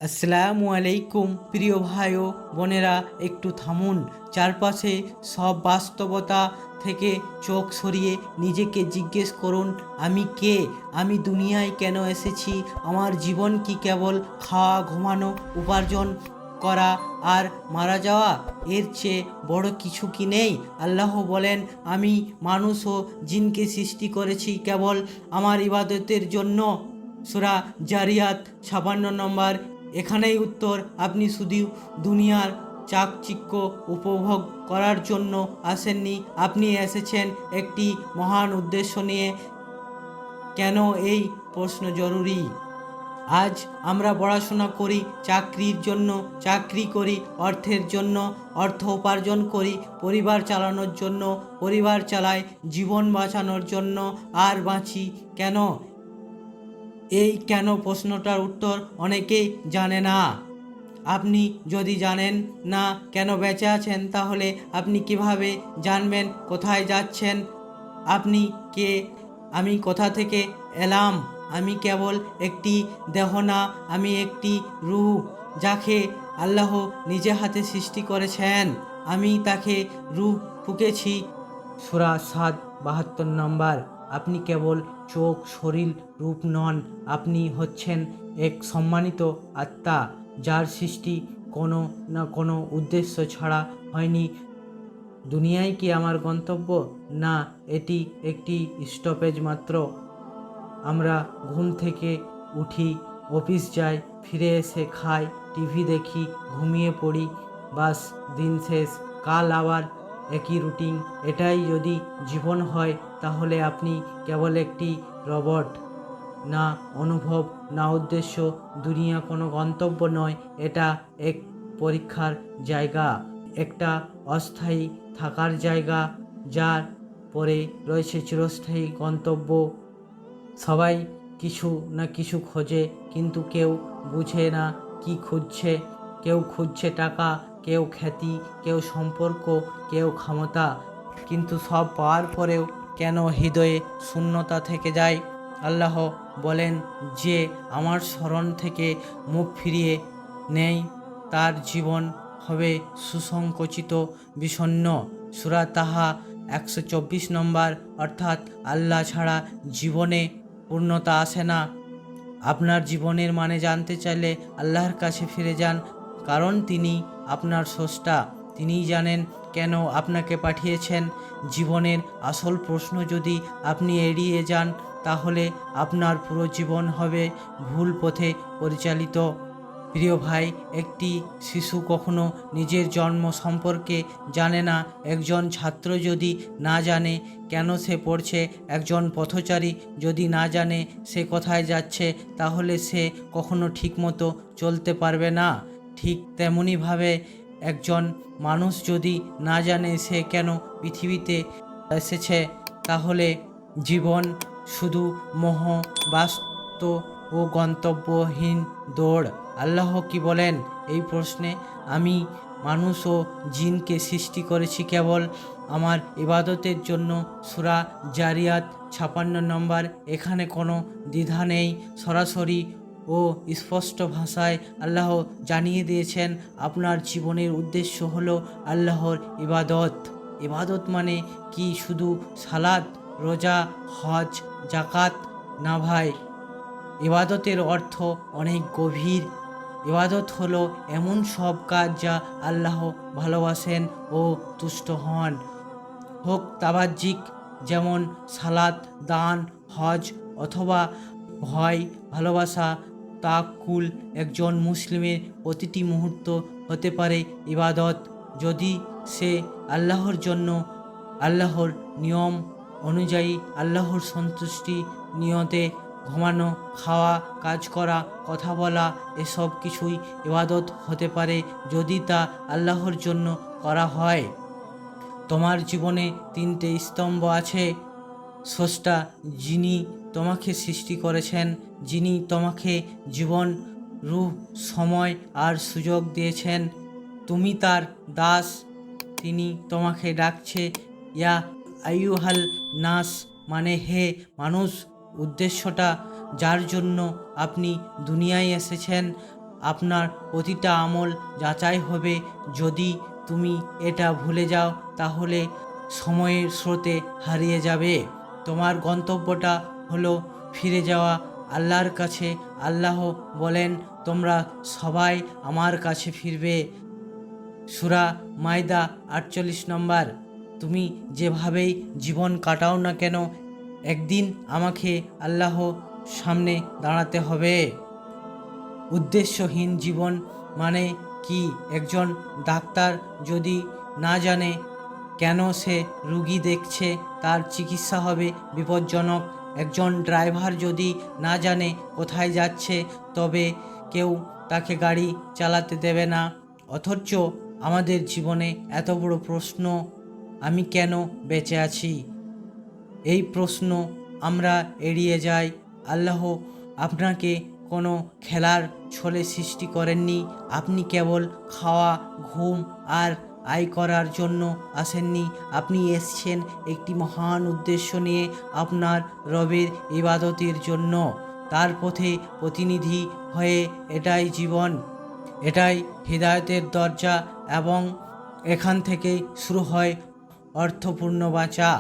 আসসালামু আলাইকুম প্রিয় ভাই ও বোনেরা, একটু থামুন। চারপাশে সব বাস্তবতা থেকে চোখ সরিয়ে নিজেকে জিজ্ঞেস করুন, আমি কে? আমি দুনিয়ায় কেন এসেছি? আমার জীবন কি কেবল খাওয়া, ঘুমানো, উপার্জন করা আর মারা যাওয়া? এর চেয়ে বড় কিছু কি নেই? আল্লাহ বলেন, আমি মানুষ ও জিনকে সৃষ্টি করেছি কেবল আমার ইবাদতের জন্য। সূরা জারিয়াত 56 নম্বর। এখানেই উত্তর। আপনি শুধু দুনিয়ার চাকচিক্য উপভোগ করার জন্য আসেননি, আপনি এসেছেন একটি মহান উদ্দেশ্য নিয়ে। কেন এই প্রশ্ন জরুরি? আজ আমরা পড়াশোনা করি চাকরির জন্য, চাকরি করি অর্থের জন্য, অর্থ উপার্জন করি পরিবার চালানোর জন্য, পরিবার চালাই জীবন বাঁচানোর জন্য। আর বাঁচি কেন? এই কেন প্রশ্নটার উত্তর অনেকেই জানে না। আপনি যদি জানেন না কেন বেঁচে আছেন, তাহলে আপনি কিভাবে জানবেন কোথায় যাচ্ছেন? আপনি কে? আমি কোথা থেকে এলাম? আমি কেবল একটি দেহ না, আমি একটি রূহ, যাকে আল্লাহ নিজে হাতে সৃষ্টি করেছেন। আমি তাকে রূহ ফুঁকেছি। সূরা সাদ 72 নম্বর। আপনি কেবল চোখ, শরীর, রূপ নন, আপনি হচ্ছেন এক সম্মানিত আত্মা, যার সৃষ্টি কোনো না কোনো উদ্দেশ্য ছাড়া হয়নি। দুনিয়ায় কি আমার গন্তব্য? না, এটি একটি স্টপেজ মাত্র। আমরা ঘুম থেকে উঠি, অফিস যাই, ফিরে এসে খাই, টিভি দেখি, ঘুমিয়ে পড়ি, বাস দিন শেষ। কাল আবার একই রুটিন। এটাই যদি জীবন হয়, তাহলে আপনি কেবল একটি রবট। না অনুভব, না উদ্দেশ্য। দুনিয়া কোনো গন্তব্য নয়, এটা এক পরীক্ষার জায়গা, একটা অস্থায়ী থাকার জায়গা, যার পরে রয়েছে চিরস্থায়ী গন্তব্য। সবাই কিছু না কিছু খোঁজে, কিন্তু কেউ বুঝে না কি খুঁজছে। কেউ খুঁজছে টাকা, কেউ খ্যাতি, কেউ সম্পর্ক, কেউ ক্ষমতা। কিন্তু সব পাওয়ার পরেও কেন হৃদয়ে শূন্যতা থেকে যায়? আল্লাহ বলেন, যে আমার স্মরণ থেকে মুখ ফিরিয়ে নেয়, তার জীবন হবে সুসংকুচিত, বিষণ্ণ। সূরা তাহা 124 নম্বর। অর্থাৎ আল্লাহ ছাড়া জীবনে পূর্ণতা আসে না। আপনার জীবনের মানে জানতে চাইলে আল্লাহর কাছে ফিরে যান, কারণ তিনি আপনার স্রষ্টা। তিনিই জানেন কেন আপনাকে পাঠিয়েছেন। জীবনের আসল প্রশ্ন যদি আপনি এড়িয়ে যান, তাহলে আপনার পুরো জীবন হবে ভুল পথে পরিচালিত। প্রিয় ভাই, একটি শিশু কখনো নিজের জন্ম সম্পর্কে জানে না। একজন ছাত্র যদি না জানে কেন সে পড়ছে, একজন পথচারী যদি না জানে সে কোথায় যাচ্ছে, তাহলে সে কখনো ঠিকমতো চলতে পারবে না। ঠিক তেমনিভাবে একজন মানুষ যদি না জানে সে কেন পৃথিবীতে এসেছে, তাহলে জীবন শুধু মোহ, বাস্তব ও গন্তব্যহীন দৌড়। আল্লাহ কি বলেন এই প্রশ্নে? আমি মানুষ ও জিনকে সৃষ্টি করেছি কেবল আমার ইবাদতের জন্য। সূরা জারিয়াত 56 নম্বর। এখানে কোনো দ্বিধা নেই। সরাসরি ও স্পষ্ট ভাষায় আল্লাহ জানিয়ে দিয়েছেন, আপনার জীবনের উদ্দেশ্য হলো আল্লাহর ইবাদত। ইবাদত মানে কি শুধু সালাত, রোজা, হজ, জাকাত? না ভাই, ইবাদতের অর্থ অনেক গভীর। ইবাদত হলো এমন সব কাজ যা আল্লাহ ভালোবাসেন ও তুষ্ট হন। হোক তাবাজ্জিক, যেমন সালাত, দান, হজ, অথবা ভয়, ভালোবাসা, তাওয়াক্কুল। একজন মুসলিমের প্রতিটি মুহূর্ত হতে পারে ইবাদত, যদি সে আল্লাহর জন্য, আল্লাহর নিয়ম অনুযায়ী, আল্লাহর সন্তুষ্টি নিয়তে ঘুমানো, খাওয়া, কাজ করা, কথা বলা, এসব কিছুই ইবাদত হতে পারে যদি তা আল্লাহর জন্য করা হয়। তোমার জীবনে তিনটে স্তম্ভ আছে: স্রষ্টা, যিনি তোমাকে সৃষ্টি করেছেন, যিনি তোমাকে জীবন, রূহ, সময় আর সুযোগ দিয়েছেন, তুমি তার দাস। তিনি তোমাকে ডাকছে, ইয়া আইয়ুহাল নাস, মানে হে মানুষ। উদ্দেশ্যটা, যার জন্য আপনি দুনিয়ায় এসেছেন, আপনার প্রতিটা আমল যাচাই হবে। যদি তুমি এটা ভুলে যাও তাহলে সময়ের স্রোতে হারিয়ে যাবে। তোমার গন্তব্যটা হলো ফিরে যাওয়া আল্লাহর কাছে। আল্লাহ বলেন, তোমরা সবাই আমার কাছে ফিরবে। সূরা মাইদা 48 নম্বর। তুমি যেভাবেই জীবন কাটাও না কেন, একদিন আমাকে আল্লাহ সামনে দাঁড়াতে হবে। উদ্দেশ্যহীন জীবন মানে কি? একজন ডাক্তার যদি না জানে কেন সে রুগী দেখছে, তার চিকিৎসা হবে বিপজ্জনক। একজন ড্রাইভার যদি না জানে কোথায় যাচ্ছে, তবে কেউ তাকে গাড়ি চালাতে দেবে না। অথচ আমাদের জীবনে এত বড় প্রশ্ন, আমি কেন বেঁচে আছি? এই প্রশ্ন আমরা এড়িয়ে যাই। আল্লাহ আপনাকে কোনো খেলার ছলে সৃষ্টি করেননি। আপনি কেবল খাওয়া, ঘুম আর আয় করার জন্য আসেননি। আপনি এসেছেন একটি মহান উদ্দেশ্য নিয়ে, আপনার রবের ইবাদতের জন্য, তার পথে প্রতিনিধি হয়ে। এটাই জীবন, এটাই হৃদায়তের দরজা, এবং এখান থেকেই শুরু হয় অর্থপূর্ণ বাঁচা।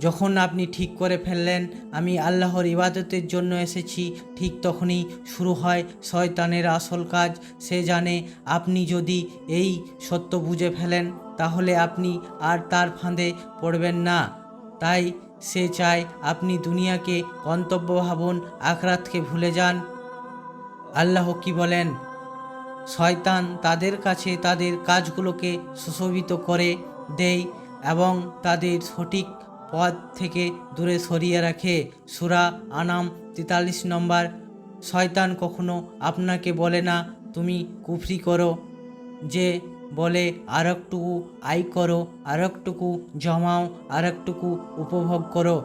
যখন আপনি ঠিক করে ফেললেন আমি আল্লাহর ইবাদতের জন্য এসেছি, ঠিক তখনই শুরু হয় শয়তানের আসল কাজ। সে জানে আপনি যদি এই সত্য বুঝে ফেলেন তাহলে আপনি আর তার ফাঁদে পড়বেন না। তাই সে চায় আপনি দুনিয়াকে গন্তব্য ভাবুন, আখিরাতকে ভুলে যান। আল্লাহ কি বলেন? শয়তান তাদের কাছে তাদের কাজগুলোকে সুশোভিত করে দেয় এবং তাদের সঠিক পথ থেকে দূরে সরিয়ে রাখে। সূরা আনাম 43 নম্বর। শয়তান কখনো আপনাকে বলে না তুমি কুফরি করো, যে বলে আরেকটুকু আয় করো, আরেকটুকু জমাও, আরেকটুকু উপভোগ করো।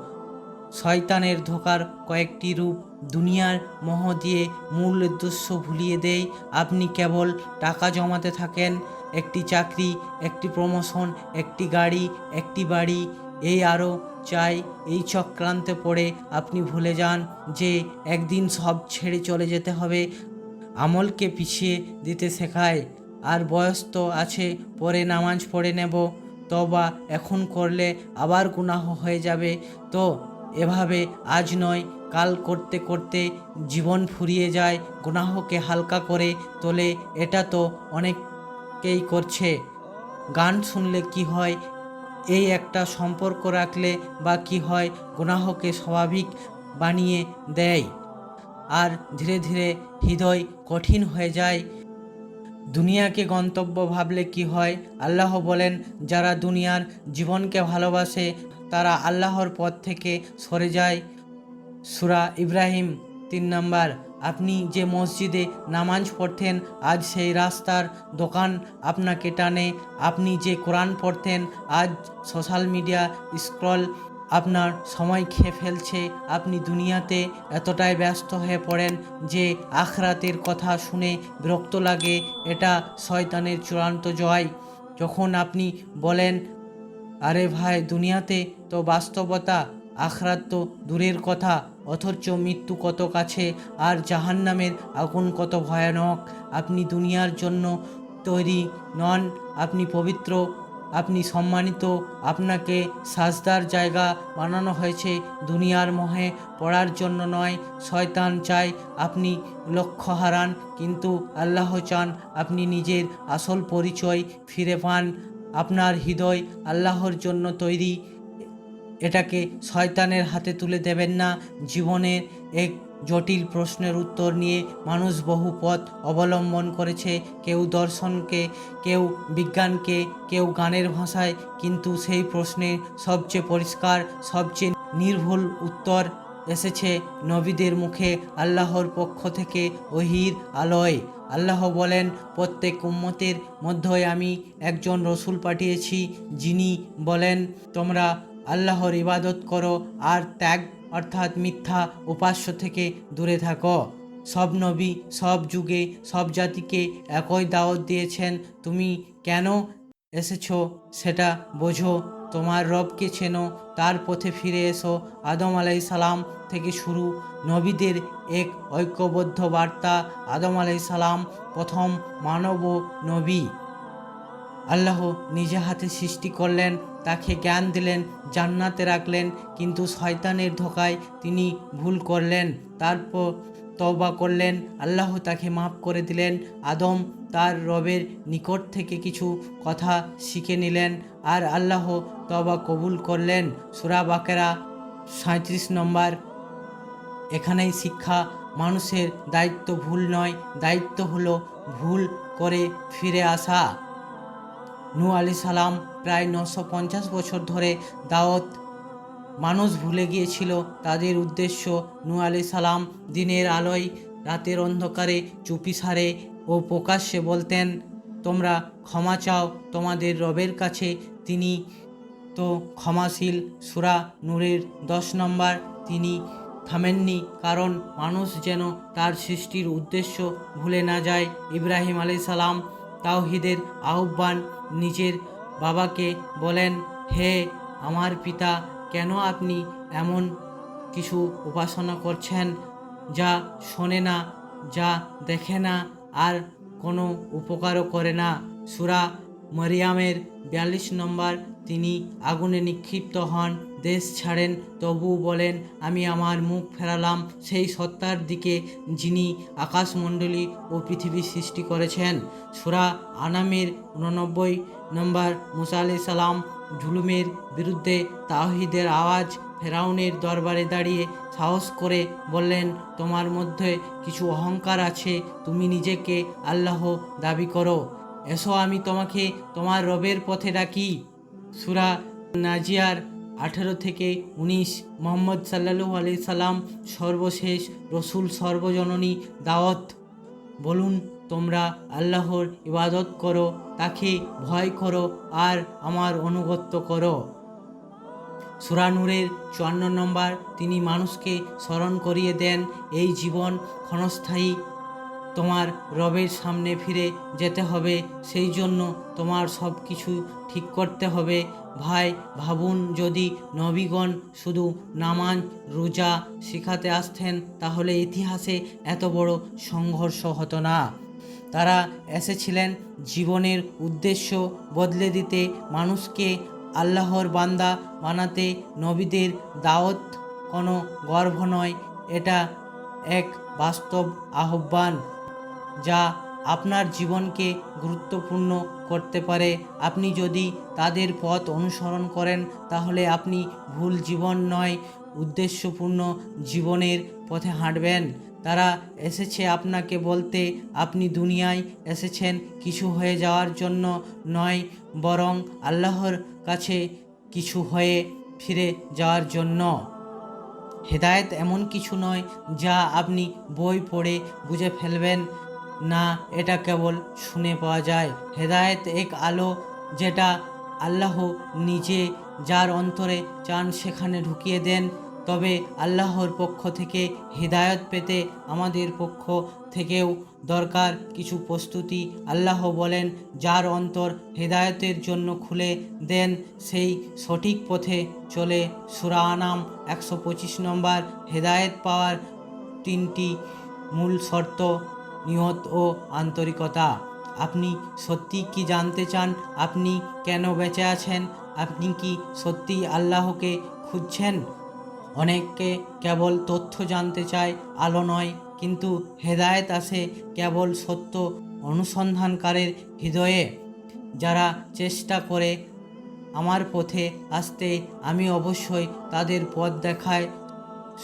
শয়তানের ধোঁকার কয়েকটি রূপ। দুনিয়ার মোহ দিয়ে মূল উদ্দেশ্য ভুলিয়ে দেয়। আপনি কেবল টাকা জমাতে থাকেন, একটি চাকরি, একটি প্রমোশন, একটি গাড়ি, একটি বাড়ি, এই আরও চাই। এই চক্রান্তে পড়ে আপনি ভুলে যান যে একদিন সব ছেড়ে চলে যেতে হবে। আমলকে পিছিয়ে দিতে শেখায়, আর বয়স তো আছে, পরে নামাজ পড়ে নেব, তওবা এখন করলে আবার গুনাহ হয়ে যাবে। তো এভাবে আজ নয় কাল করতে করতে জীবন ফুরিয়ে যায়, গুনাহকে হালকা করে তোলে। এটা তো অনেকেই করছে। গান শুনলে কি হয়, এই একটা সম্পর্ক রাখলে বা কি হয়, গুনাহকে স্বাভাবিক বানিয়ে দেয়, আর ধীরে ধীরে হৃদয় কঠিন হয়ে যায়। দুনিয়াকে গন্তব্য ভাবলে কি হয়? আল্লাহ বলেন, যারা দুনিয়ার জীবনকে ভালোবাসে তারা আল্লাহর পথ থেকে সরে যায়। সূরা ইব্রাহিম 3 নম্বর। আপনি যে মসজিদে নামাজ পড়তেন, আজ সেই রাস্তার দোকান আপনাকে টানে। আপনি যে কোরআন পড়তেন, আজ সোশ্যাল মিডিয়া স্ক্রল আপনার সময় খেয়ে ফেলছে। আপনি দুনিয়াতে এতটাই ব্যস্ত হয়ে পড়েন যে আখিরাতের কথা শুনে বিরক্ত লাগে। এটা শয়তানের চূড়ান্ত জয়। যখন আপনি বলেন, আরে ভাই, দুনিয়াতে তো বাস্তবতা, আখিরাত তো দূরের কথা, অথচ মৃত্যু কত কাছে আর জাহান্নামের আগুন কত ভয়ানক। আপনি দুনিয়ার জন্য তৈরি নন, আপনি পবিত্র, আপনি সম্মানিত। আপনাকে সাজদার জায়গা বানানো হয়েছে দুনিয়ার মোহে পড়ার জন্য নয়। শয়তান চায় আপনি লক্ষ্য হারান, কিন্তু আল্লাহ চান আপনি নিজের আসল পরিচয় ফিরে পান। আপনার হৃদয় আল্লাহর জন্য তৈরি, এটাকে শয়তানের হাতে তুলে দেবেন না। জীবনের এক জটিল প্রশ্নের উত্তর নিয়ে মানুষ বহু পথ অবলম্বন করেছে, কেউ দর্শনকে, কেউ বিজ্ঞানকে, কেউ গানের ভাষায়, কিন্তু সেই প্রশ্নের সবচেয়ে পরিষ্কার, সবচেয়ে নির্ভুল উত্তর এসেছে নবীদের মুখে, আল্লাহর পক্ষ থেকে ওহীর আলোয়। আল্লাহ বলেন, প্রত্যেক উম্মতের মধ্যে আমি একজন রসুল পাঠিয়েছি, যিনি বলেন, তোমরা আল্লাহর ইবাদত করো আর ত্যাগ অর্থাৎ মিথ্যা উপাস্য থেকে দূরে থাকো। সব নবী সব যুগে সব জাতিকে একই দাওয়াত দিয়েছেন। তুমি কেন এসেছো সেটা বোঝো। তোমার রবকে চেনো, তার পথে ফিরে এসো। আদম আলাইহিস সালাম থেকে শুরু নবীদের এক ঐক্যবদ্ধ বার্তা। আদম আলাইহিস সালাম প্রথম মানব ও নবী। আল্লাহ নিজে হাতে সৃষ্টি করলেন, তাকে জ্ঞান দিলেন, জান্নাতে রাখলেন, কিন্তু শয়তানের ধোকায় তিনি ভুল করলেন। তারপর তওবা করলেন, আল্লাহ তাকে মাফ করে দিলেন। আদম তার রবের নিকট থেকে কিছু কথা শিখে নিলেন, আর আল্লাহ তওবা কবুল করলেন। সূরা বাকারা 37 নম্বর। এখানেই শিক্ষা, মানুষের দায়িত্ব ভুল নয়, দায়িত্ব হলো ভুল করে ফিরে আসা। নূহ আলাইহিস সালাম প্রায় 950 বছর ধরে দাওয়াত। মানুষ ভুলে গিয়েছিল তাদের উদ্দেশ্য। নূহ আলাইহিস সালাম দিনের আলোয় রাতের অন্ধকারে চুপিসারে ও প্রকাশ্যে বলতেন, তোমরা ক্ষমা চাও তোমাদের রবের কাছে, তিনি তো ক্ষমাশীল। সূরা নূরের 10 নম্বর। তিনি থামেননি, কারণ মানুষ যেন তার সৃষ্টির উদ্দেশ্য ভুলে না যায়। ইব্রাহিম আলাইহিস সালাম তাওহীদের আহ্বান। নিজের বাবাকে বলেন, হে আমার পিতা, কেন আপনি এমন কিছু উপাসনা করছেন যা শোনে না, যা দেখে না, আর কোনো উপকারও করে না। সূরা মরিয়ামের 42 নম্বর। তিনি আগুনে নিক্ষিপ্ত হন, দেশ ছাড়েন, তবু বলেন, আমি আমার মুখ ফেরালাম সেই সত্তার দিকে যিনি আকাশমণ্ডলী ও পৃথিবী সৃষ্টি করেছেন। সূরা আনামের 89 নম্বর। মুসা আলাইহিস সালাম জুলুমের বিরুদ্ধে তাওহীদের আওয়াজ। ফেরাউনের দরবারে দাঁড়িয়ে সাহস করে বললেন, তোমার মধ্যে কিছু অহংকার আছে, তুমি নিজেকে আল্লাহ দাবি করো, এসো আমি তোমাকে তোমার রবের পথে ডাকি। সূরা নাজিয়ার 18 থেকে 19। মুহাম্মদ সাল্লাল্লাহু আলাইহি সাল্লাম সর্বশেষ রসুল, সর্বজননী দাওয়াত। বলুন, তোমরা আল্লাহর ইবাদত করো, তাকে ভয় করো, আর আমার আনুগত্য করো। সূরা নূরের 54 নম্বর। তিনি মানুষকে স্মরণ করিয়ে দেন, এই জীবন ক্ষণস্থায়ী, তোমার রবের সামনে ফিরে যেতে হবে, সেই জন্য তোমার সব কিছু ঠিক করতে হবে। ভাই, ভাবুন, যদি নবীগণ শুধু নামাজ রোজা শেখাতে আসতেন, তাহলে ইতিহাসে এত বড় সংঘর্ষ হতো না। তারা এসেছিলেন জীবনের উদ্দেশ্য বদলে দিতে, মানুষকে আল্লাহর বান্দা বানাতে। নবীদের দাওয়াত কোনো গর্ব নয়, এটা এক বাস্তব আহ্বান যা আপনার জীবনকে গুরুত্বপূর্ণ করতে পারে। আপনি যদি তাদের পথ অনুসরণ করেন, তাহলে আপনি ভুল জীবন নয়, উদ্দেশ্যপূর্ণ জীবনের পথে হাঁটবেন। তারা এসেছে আপনাকে বলতে, আপনি দুনিয়ায় এসেছেন কিছু হয়ে যাওয়ার জন্য নয়, বরং আল্লাহর কাছে কিছু হয়ে ফিরে যাওয়ার জন্য। হেদায়েত এমন কিছু নয় যা আপনি বই পড়ে বুঝে ফেলবেন না, এটা কেবল শুনে পাওয়া যায়। হেদায়েত এক আলো যেটা আল্লাহ নিজে যার অন্তরে চান সেখানে ঢুকিয়ে দেন। তবে আল্লাহর পক্ষ থেকে হেদায়েত পেতে আমাদের পক্ষ থেকেও দরকার কিছু প্রস্তুতি। আল্লাহ বলেন, যার অন্তর হেদায়েতের জন্য খুলে দেন, সেই সঠিক পথে চলে। সূরা আনাম 125 নম্বর। হেদায়েত পাওয়ার 3টি মূল শর্ত: নিয়ত ও আন্তরিকতা। আপনি সত্যি কি জানতে চান? আপনি কেন বেঁচে আছেন? আপনি কি সত্যিই আল্লাহকে খুঁজছেন? অনেকে কেবল তথ্য জানতে চায়, আলো নয়। কিন্তু হেদায়েত আসে কেবল সত্য অনুসন্ধানকারীর হৃদয়ে। যারা চেষ্টা করে আমার পথে আসতে, আমি অবশ্যই তাদের পথ দেখায়।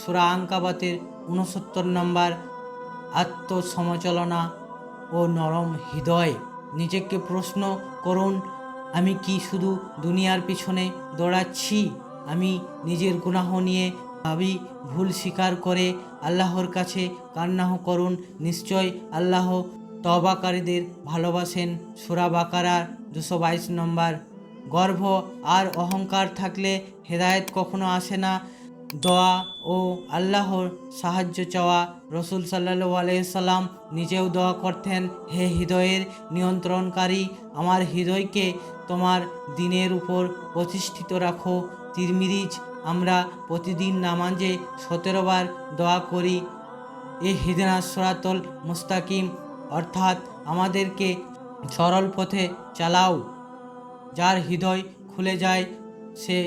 সূরা আনকাবুতের 69 নম্বর। আত্মসমালোচনা ও নরম হৃদয়। নিজেকে প্রশ্ন করুন, আমি কি শুধু দুনিয়ার পিছনে দৌড়াচ্ছি? আমি নিজের গুনাহ নিয়ে ভাবি, ভুল স্বীকার করে আল্লাহর কাছে কান্না করুন। নিশ্চয় আল্লাহ তওবাকারীদের ভালোবাসেন। সূরা বাকারার 222 নম্বর। গর্ব আর অহংকার থাকলে হেদায়েত কখনো আসে না। দোয়া ও আল্লাহর সাহায্য চাওয়া। রসুল সাল্লাল্লাহু আলাইহি সাল্লাম নিজেও দোয়া করতেন, হে হৃদয়ের নিয়ন্ত্রণকারী, আমার হৃদয়কে তোমার দিনের উপর প্রতিষ্ঠিত রাখো। তিরমিজিজ। আমরা প্রতিদিন নামাজে 17 বার দোয়া করি, ইহদিনা সিরাতাল মুস্তাকিম, অর্থাৎ আমাদেরকে সরল পথে চালাও। যার হৃদয় খুলে যায় সে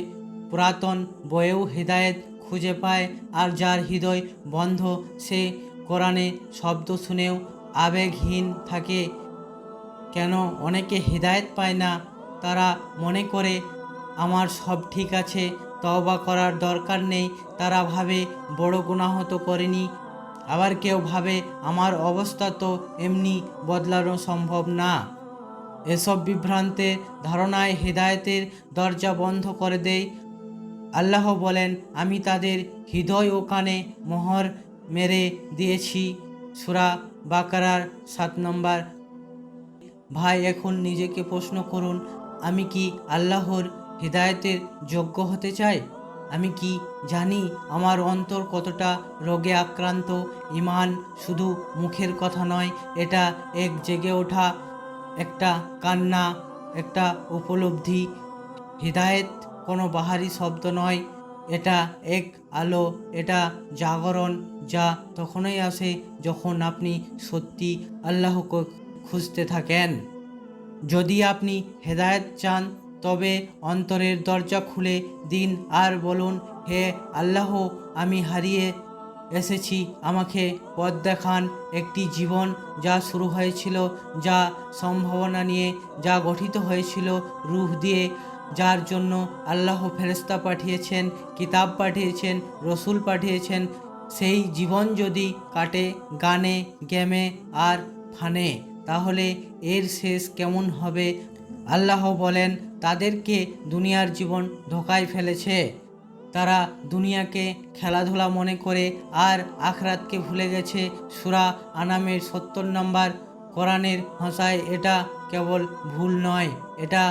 পুরাতন বইয়েও হেদায়েত খুঁজে পায়, আর যার হৃদয় বন্ধ সে কোরআনে শব্দ শুনেও আবেগহীন থাকে। কেন অনেকে হেদায়েত পায় না? তারা মনে করে আমার সব ঠিক আছে, তওবা করার দরকার নেই। তারা ভাবে বড় গুনাহ তো করেনি। আবার কেউ ভাবে আমার অবস্থা তো এমনি বদলানো সম্ভব না। এসব বিভ্রান্তের ধারণায় হেদায়েতের দরজা বন্ধ করে দেয়। আল্লাহ বলেন, আমি তাদের হৃদয় ও কানে মোহর মেরে দিয়েছি। সূরা বাকারার 7 নম্বর। ভাই, এখন নিজেকে প্রশ্ন করুন, আমি কি আল্লাহর হৃদায়তের যোগ্য হতে চাই? আমি কি জানি আমার অন্তর কতটা রোগে আক্রান্ত? ঈমান শুধু মুখের কথা নয়, এটা এক জেগে ওঠা, একটা কান্না, একটা উপলব্ধি। হৃদায়ত কোনো বাহারি শব্দ নয়, এটা এক আলো, এটা জাগরণ, যা তখনই আসে যখন আপনি সত্যি আল্লাহকে খুঁজতে থাকেন। যদি আপনি হেদায়েত চান তবে অন্তরের দরজা খুলে দিন আর বলুন, হে আল্লাহ, আমি হারিয়ে এসেছি, আমাকে পথ দেখান। একটি জীবন যা শুরু হয়েছিল, যা সম্ভাবনা নিয়ে, যা গঠিত হয়েছিল রূহ দিয়ে, যার জন্য আল্লাহ ফেরেশতা পাঠিয়েছেন, কিতাব পাঠিয়েছেন, রসুল পাঠিয়েছেন, সেই জীবন যদি কাটে গানে, গেমে আর ফানে, তাহলে এর শেষ কেমন হবে? আল্লাহ বলেন, তাদেরকে দুনিয়ার জীবন ধোঁকায় ফেলেছে। তারা দুনিয়াকে খেলাধুলা মনে করে আর আখরাতকে ভুলে গেছে। সূরা আনামের 70 নম্বর। কোরআনের ভাষায় এটা কেবল ভুল নয়, এটা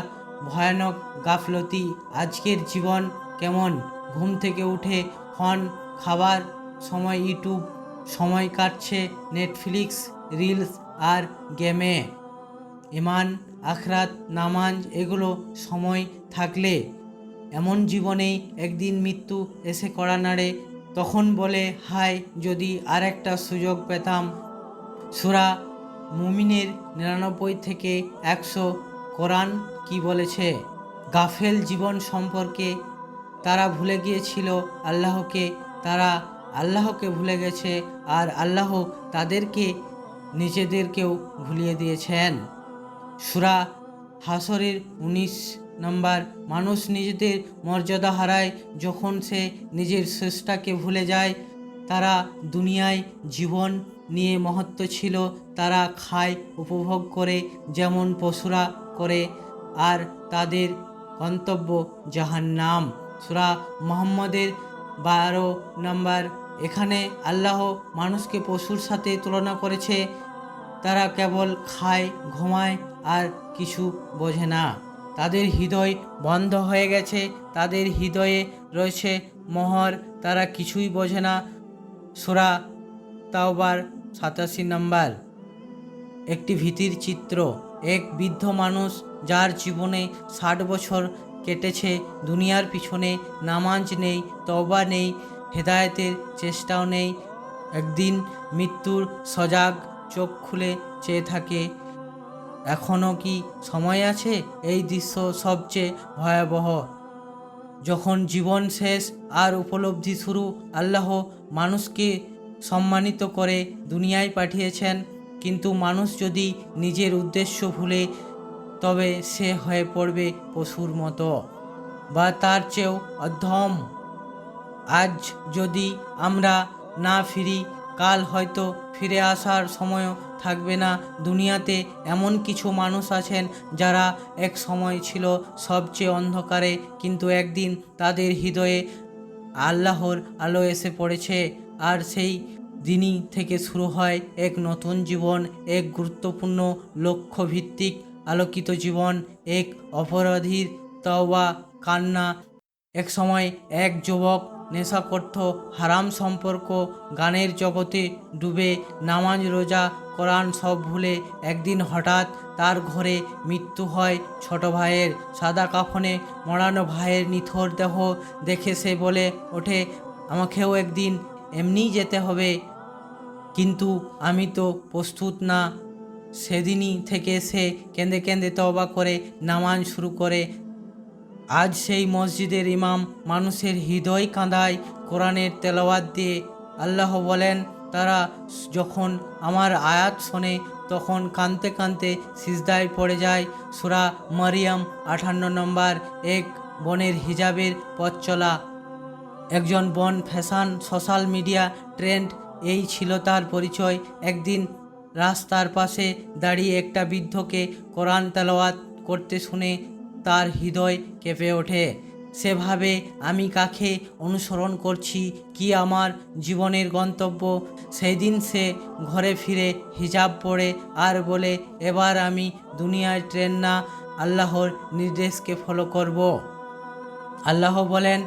ভয়ানক গাফলতি। আজকের জীবন কেমন? ঘুম থেকে উঠে ফোন, খাবার সময় ইউটিউব, সময় কাটছে নেটফ্লিক্স, রিলস আর গেমে। ঈমান, আখরাত, নামাজ এগুলো সময় থাকলে এমন জীবনেই একদিন মৃত্যু এসে কড়া নাড়ে, তখন বলে, হায় যদি আরেকটা সুযোগ পেতাম। সূরা মুমিনের 99 থেকে 100। কোরআন কি বলেছে? গাফেল জীবন সম্পর্কে। তারা ভুলে গিয়েছিল আল্লাহকে, তারা আল্লাহকে ভুলে গেছে, আর আল্লাহ তাদেরকে নিজেদেরকেও ভুলিয়ে দিয়েছেন। সূরা হাসরের 19 নম্বর। মানুষ নিজেদের মর্যাদা হারায় যখন সে নিজের স্রষ্টাকে ভুলে যায়। তারা দুনিয়ায় জীবন নিয়ে মহত্ব ছিল, তারা খায়, উপভোগ করে যেমন পশুরা করে, আর তাদের গন্তব্য জাহান্নাম। সূরা মুহাম্মদের 12 নম্বর। এখানে আল্লাহ মানুষকে পশুর সাথে তুলনা করেছে। তারা কেবল খায়, ঘুমায় আর কিছু বোঝে না। তাদের হৃদয় বন্ধ হয়ে গেছে, তাদের হৃদয়ে রয়েছে মোহর, তারা কিছুই বোঝে না। সূরা তাওবার 87 নম্বর। একটি ভীতির চিত্র। এক বৃদ্ধ মানুষ যার জীবনে 60 বছর কেটেছে দুনিয়ার পিছনে, নামাজ নেই, তওবা নেই, হেদায়েতের চেষ্টাও নেই, একদিন মৃত্যুর সজাগ চোখ খুলে চেয়ে থাকে, এখনও কি সময় আছে? এই দৃশ্য সবচেয়ে ভয়াবহ। যখন জীবন শেষ আর উপলব্ধি শুরু। আল্লাহ মানুষকে সম্মানিত করে দুনিয়ায় পাঠিয়েছেন, কিন্তু মানুষ যদি নিজের উদ্দেশ্য ভুলে, তবে সে হয়ে পড়বে পশুর মতো, বা তার চেয়েও অধম। আজ যদি আমরা না ফিরি, কাল হয়তো ফিরে আসার সময়ও থাকবে না। দুনিয়াতে এমন কিছু মানুষ আছেন যারা এক সময় ছিল সবচেয়ে অন্ধকারে, কিন্তু একদিন তাদের হৃদয়ে আল্লাহর আলো এসে পড়েছে, আর সেই দিনই থেকে শুরু হয় এক নতুন জীবন, এক গুরুত্বপূর্ণ লক্ষ্যভিত্তিক আলোকিত জীবন, এক অপরাধীর তওবা, কান্না। এক সময় এক যুবক নেশা করত, হারাম সম্পর্ক, গানের জগতে ডুবে নামাজ রোজা কোরআন সব ভুলে একদিন হঠাৎ তার ঘরে মৃত্যু হয় ছোট ভাইয়ের। সাদা কাফনে মড়ানো ভাইয়ের নিথর দেহ দেখে সে বলে ওঠে, আমাকেও একদিন এমনিই যেতে হবে, কিন্তু আমি তো প্রস্তুত না। সেদিনই থেকে সে কেঁদে কেঁদে তওবা করে নামাজ শুরু করে। আজ সেই মসজিদের ইমাম মানুষের হৃদয় কাঁদায় কোরআনের তেলাওয়াত দিয়ে। আল্লাহ বলেন, তারা যখন আমার আয়াত শোনে তখন কাঁদতে কাঁদতে সিজদায় পড়ে যায়। সূরা মারিয়াম 58 নম্বর। এক বোনের হিজাবের পথ চলা। একজন বোন ফ্যাশন, সোশ্যাল মিডিয়া, ট্রেন্ড, এই ছিল তার পরিচয়। একদিন রাস্তার পাশে দাঁড়িয়ে একটা বৃদ্ধকে কোরআন তেলাওয়াত করতে শুনে তার হৃদয় কেঁপে ওঠে। সে ভাবে, আমি কাকে অনুসরণ করছি, কি আমার জীবনের গন্তব্য? সেই দিন সে ঘরে ফিরে হিজাব পড়ে আর বলে, এবার আমি দুনিয়ার ট্রেন্ড না, আল্লাহর নির্দেশকে ফলো করব। আল্লাহ বলেন,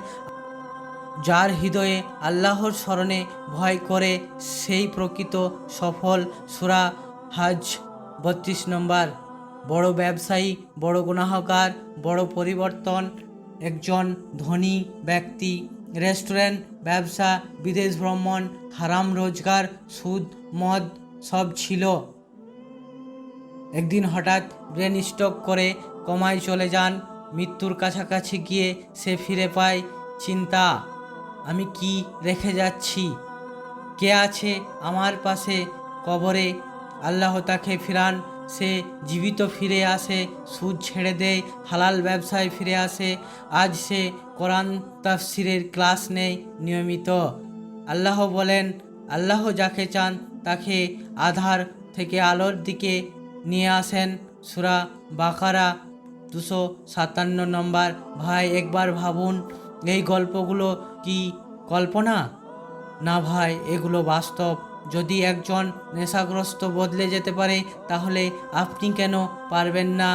যার হৃদয়ে আল্লাহর স্মরণে ভয় করে সেই প্রকৃত সফল। সূরা হজ 32 নম্বর। বড় ব্যবসায়ী, বড় গুনাহগার, বড় পরিবর্তন। একজন ধনী ব্যক্তি, রেস্টুরেন্ট, ব্যবসা, বিদেশ ভ্রমণ, হারাম রোজগার, সুদ, মদ সব ছিল। একদিন হঠাৎ ব্রেন স্ট্রোক করে কমায় চলে যান। মৃত্যুর কাছাকাছি গিয়ে সে ফিরে পায় চিন্তা, আমি কি রেখে যাচ্ছি? কে আছে আমার পাশে? কবরে আল্লাহ তাকে ফিরান। সে জীবিত ফিরে আসে, সুদ ছেড়ে দেয়, হালাল ব্যবসায় ফিরে আসে। আজ সে কোরআন তাফসিরের ক্লাস নেয় নিয়মিত। আল্লাহ বলেন, আল্লাহ যাকে চান তাকে আধার থেকে আলোর দিকে নিয়ে আসেন। সূরা বাকারা 257 নম্বর। ভাই, একবার ভাবুন, এই গল্পগুলো কি কল্পনা? না ভাই, এগুলো বাস্তব। যদি একজন নেশাগ্রস্ত বদলে যেতে পারে, তাহলে আপনি কেন পারবেন না?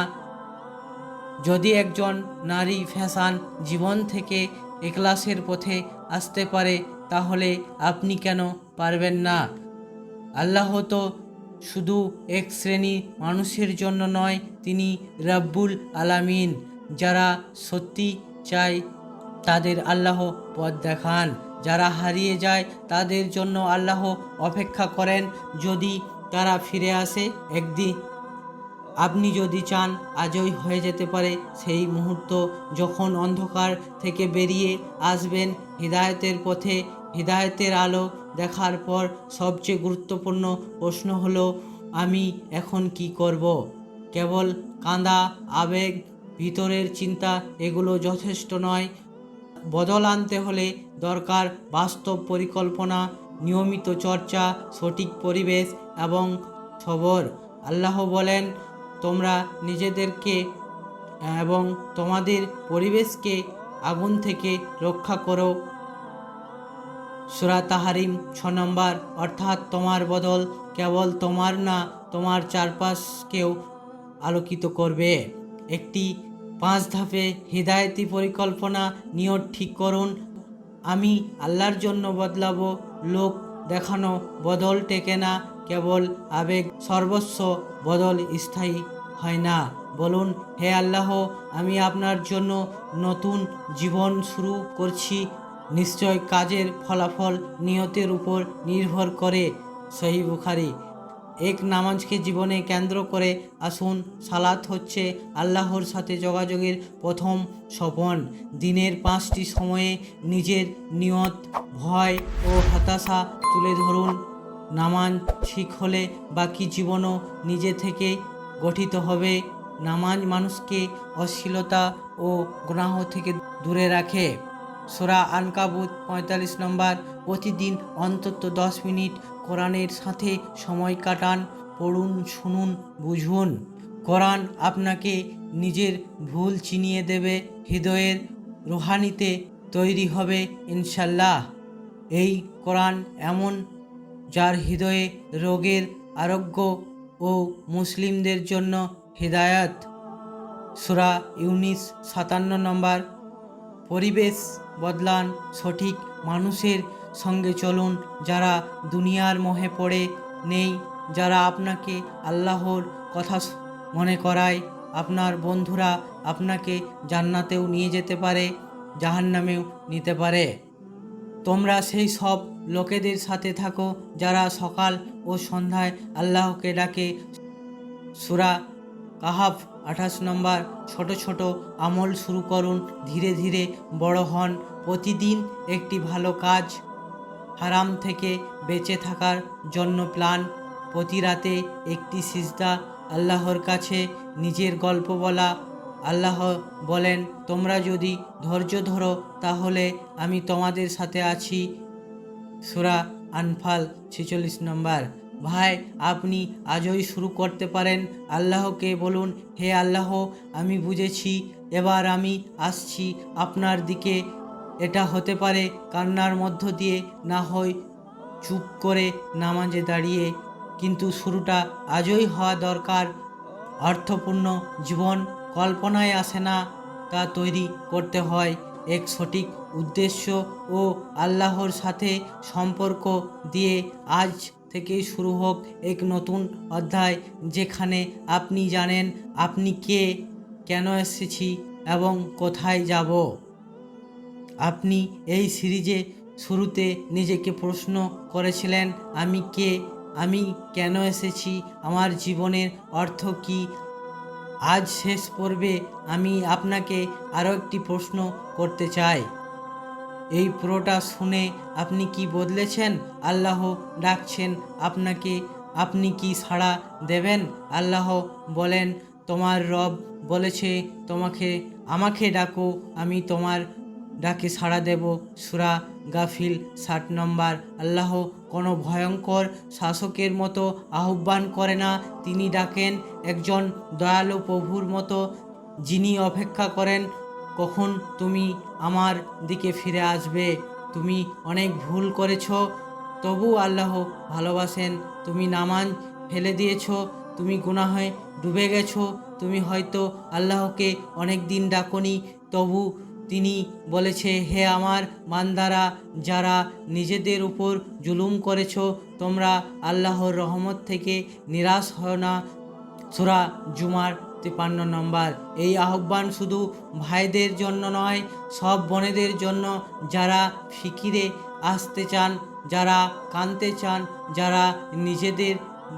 যদি একজন নারী ফ্যাশন জীবন থেকে ইখলাসের পথে আসতে পারে, তাহলে আপনি কেন পারবেন না? আল্লাহ তো শুধু এক শ্রেণী মানুষের জন্য নয়, তিনি রাব্বুল আলামিন। যারা সত্যি চায় তাদের আল্লাহ পথ দেখান, যারা হারিয়ে যায় তাদের জন্য আল্লাহ অপেক্ষা করেন, যদি তারা ফিরে আসে একদিন। আপনি যদি চান, আজই হয়ে যেতে পারে সেই মুহূর্ত যখন অন্ধকার থেকে বেরিয়ে আসবেন হিদায়াতের পথে। হিদায়াতের আলো দেখার পর সবচেয়ে গুরুত্বপূর্ণ প্রশ্ন হলো, আমি এখন কি করব? কেবল কাঁদা, আবেগ, ভিতরের চিন্তা এগুলো যথেষ্ট নয়। বদল আনতে হলে দরকার বাস্তব পরিকল্পনা, নিয়মিত চর্চা, সঠিক পরিবেশ এবং সবর। আল্লাহ বলেন, তোমরা নিজেদেরকে এবং তোমাদের পরিবেশকে আগুন থেকে রক্ষা করো। সূরা তাহরিম 6 নম্বর। অর্থাৎ তোমার বদল কেবল তোমার না, তোমার চারপাশকেও আলোকিত করবে। একটি 5 ধাপে হিদায়াতি পরিকল্পনা নিয়ত ঠিক করুন। আমি আল্লাহর জন্য বদলাবো। লোক দেখানো বদল টেকে না, কেবল আবেগ সর্বস্ব বদল স্থায়ী হয় না। বলুন, হে আল্লাহ, আমি আপনার জন্য নতুন জীবন শুরু করছি। নিশ্চয় কাজের ফলাফল নিয়তের উপর নির্ভর করে। সহিহ বুখারী। এক নামাজকে জীবনে কেন্দ্র করে আসুন। সালাত হচ্ছে আল্লাহর সাথে যোগাযোগের প্রথম সোপান। দিনের 5টি সময়ে নিজের নিয়ত, ভয় ও হতাশা তুলে ধরুন। নামাজ ঠিক হলে বাকি জীবনও নিজে থেকে গঠিত হবে। নামাজ মানুষকে অশ্লীলতা ও গুনাহ থেকে দূরে রাখে। সূরা আনকাবুত 45 নম্বর। প্রতিদিন অন্তত 10 মিনিট কোরআনের সাথে সময় কাটান। পড়ুন, শুনুন, বুঝুন। কোরআন আপনাকে নিজের ভুল চিনিয়ে দেবে, হৃদয়ের রুহানিতে তৈরি হবে ইনশাল্লাহ। এই কোরআন এমন, যার হৃদয়ে রোগের আরোগ্য ও মুসলিমদের জন্য হিদায়াত। সূরা ইউনিস 57 নম্বর। পরিবেশ বদলান, সঠিক মানুষের সঙ্গে চলুন যারা দুনিয়ার মোহে পড়ে নেই, যারা আপনাকে আল্লাহর কথা মনে করায়। আপনার বন্ধুরা আপনাকে জান্নাতেও নিয়ে যেতে পারে, জাহান্নামেও নিতে পারে। তোমরা সেই সব লোকেদের সাথে থাকো যারা সকাল ও সন্ধ্যায় আল্লাহকে ডাকে। সূরা কাহাফ 28 নম্বর। ছোট ছোট আমল শুরু করুন, ধীরে ধীরে বড় হন। প্রতিদিন একটি ভালো কাজ, হারাম থেকে বেঁচে থাকার জন্য প্ল্যান, প্রতি রাতে একটি সিজদা, আল্লাহর কাছে নিজের গল্প বলা। আল্লাহ বলেন, তোমরা যদি ধৈর্য ধরো তাহলে আমি তোমাদের সাথে আছি। সূরা আনফাল 46 নম্বর। ভাই, আপনি আজই শুরু করতে পারেন। আল্লাহকে বলুন, হে আল্লাহ, আমি বুঝেছি, এবার আমি আসছি আপনার দিকে। এটা হতে পারে কান্নার মধ্য দিয়ে, না হয় চুপ করে নামাজে দাঁড়িয়ে, কিন্তু শুরুটা আজই হওয়া দরকার। অর্থপূর্ণ জীবন কল্পনায় আসে না, তা তৈরি করতে হয়। এক সঠিক উদ্দেশ্য ও আল্লাহর সাথে সম্পর্ক দিয়ে আজ থেকেই শুরু হোক এক নতুন অধ্যায়, যেখানে আপনি জানেন আপনি কে, কেন এসেছি এবং কোথায় যাব। আপনি এই সিরিজে শুরুতে নিজেকে প্রশ্ন করেছিলেন, আমি কে, আমি কেন এসেছি, আমার জীবনের অর্থ কী? আজ শেষ পর্বে আমি আপনাকে আরও একটি প্রশ্ন করতে চাই। এই পুরোটা শুনে আপনি কি বদলেছেন? আল্লাহ ডাকছেন আপনাকে, আপনি কি সাড়া দেবেন? আল্লাহ বলেন, তোমার রব বলেছে আমাকে ডাকো, আমি তোমার ডাকে সাড়া দেব। সূরা গাফির 60 নম্বর। আল্লাহ কোনো ভয়ঙ্কর শাসকের মতো আহ্বান করে না, তিনি ডাকেন একজন দয়ালু প্রভুর মতো, যিনি অপেক্ষা করেন কখন তুমি আমার দিকে ফিরে আসবে। তুমি অনেক ভুল করেছ, তবু আল্লাহ ভালোবাসেন। তুমি নামাজ ফেলে দিয়েছ, তুমি গুনাহে ডুবে গেছো, তুমি হয়তো আল্লাহকে অনেক দিন ডাকনি, তবু তিনি বলেছে, হে আমার বান্দারা, যারা নিজেদের উপর জুলুম করেছ, তোমরা আল্লাহর রহমত থেকে নিরাশ হয় না। সূরা জুমার 53 নম্বর। এই আহ্বান শুধু ভাইদের জন্য নয়, সব বোনেদের জন্য, যারা ফিকিরে আসতে চান, যারা কাঁদতে চান, যারা নিজেদের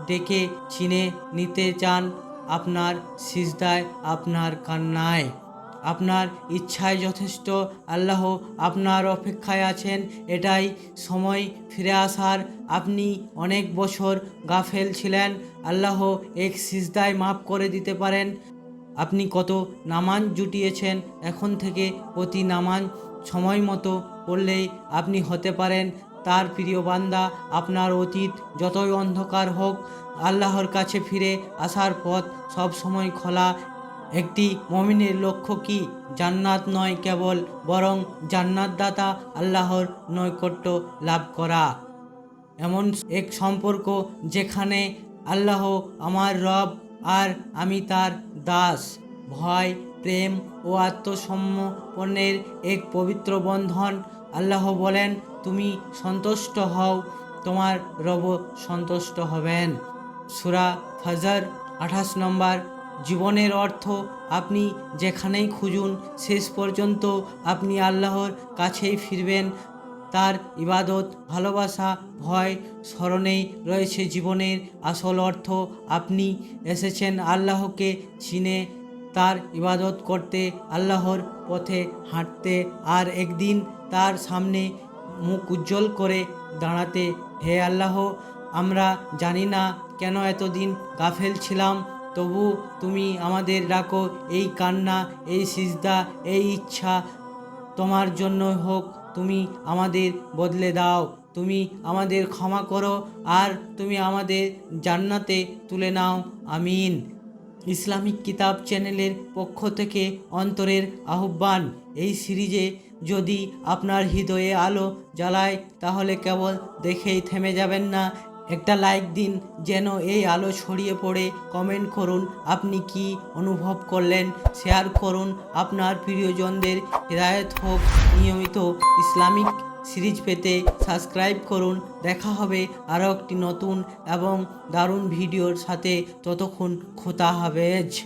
ডেকে চিনে নিতে চান। আপনার সিজদায়, আপনার কান্নায়, আপনার ইচ্ছায় যথেষ্ট। আল্লাহ আপনার অপেক্ষায় আছেন। এটাই সময় ফিরে আসার। আপনি অনেক বছর গাফেল ছিলেন, আল্লাহ এক সিজদায় মাফ করে দিতে পারেন। আপনি কত নামাজ জুটিয়েছেন, এখন থেকে প্রতি নামাজ সময় মতো পড়লেই আপনি হতে পারেন তার প্রিয় বান্দা। আপনার অতীত যতই অন্ধকার হোক, আল্লাহর কাছে ফিরে আসার পথ সব সময় খোলা। একটি মুমিনের লক্ষ্য কি? জান্নাত নয় কেবল, বরং জান্নাতদাতা আল্লাহর নৈকট্য লাভ করা। এমন এক সম্পর্ক যেখানে আল্লাহ আমার রব আর আমি তার দাস। ভয়, প্রেম ও আত্মসমর্পণের এক পবিত্র বন্ধন। আল্লাহ বলেন, তুমি সন্তুষ্ট হও, তোমার রব সন্তুষ্ট হবেন। সূরা ফজর 28 নম্বর। জীবনের অর্থ আপনি যেখানেই খুঁজুন, শেষ পর্যন্ত আপনি আল্লাহর কাছেই ফিরবেন। তার ইবাদত, ভালোবাসা, ভয়, স্মরণেই রয়েছে জীবনের আসল অর্থ। আপনি এসেছেন আল্লাহকে চিনে, তার ইবাদত করতে, আল্লাহর পথে হাঁটতে, আর একদিন তার সামনে মুখ উজ্জ্বল করে দাঁড়াতে। হে আল্লাহ, আমরা জানি না কেন এতদিন গাফেল ছিলাম, তবু তুমি আমাদের ডাকো। এই কান্না, এই সিজদা, এই ইচ্ছা তোমার জন্য হোক। তুমি আমাদের বদলে দাও, তুমি আমাদের ক্ষমা করো, আর তুমি আমাদের জান্নাতে তুলে নাও। আমিন। ইসলামিক কিতাব চ্যানেলের পক্ষ থেকে অন্তরের আহ্বান। এই সিরিজে যদি আপনার হৃদয়ে আলো জ্বালায়, তাহলে কেবল দেখেই থেমে যাবেন না, একটা লাইক দিন যেন এই আলো ছড়িয়ে পড়ে। কমেন্ট করুন আপনি কি অনুভব করলেন, শেয়ার করুন আপনার প্রিয়জনদের। হিদায়াত হোক। নিয়মিত ইসলামিক সিরিজ পেতে সাবস্ক্রাইব করুন। দেখা হবে আরও একটি নতুন এবং দারুণ ভিডিওর সাথে। ততক্ষণ খোদা হাফেজ।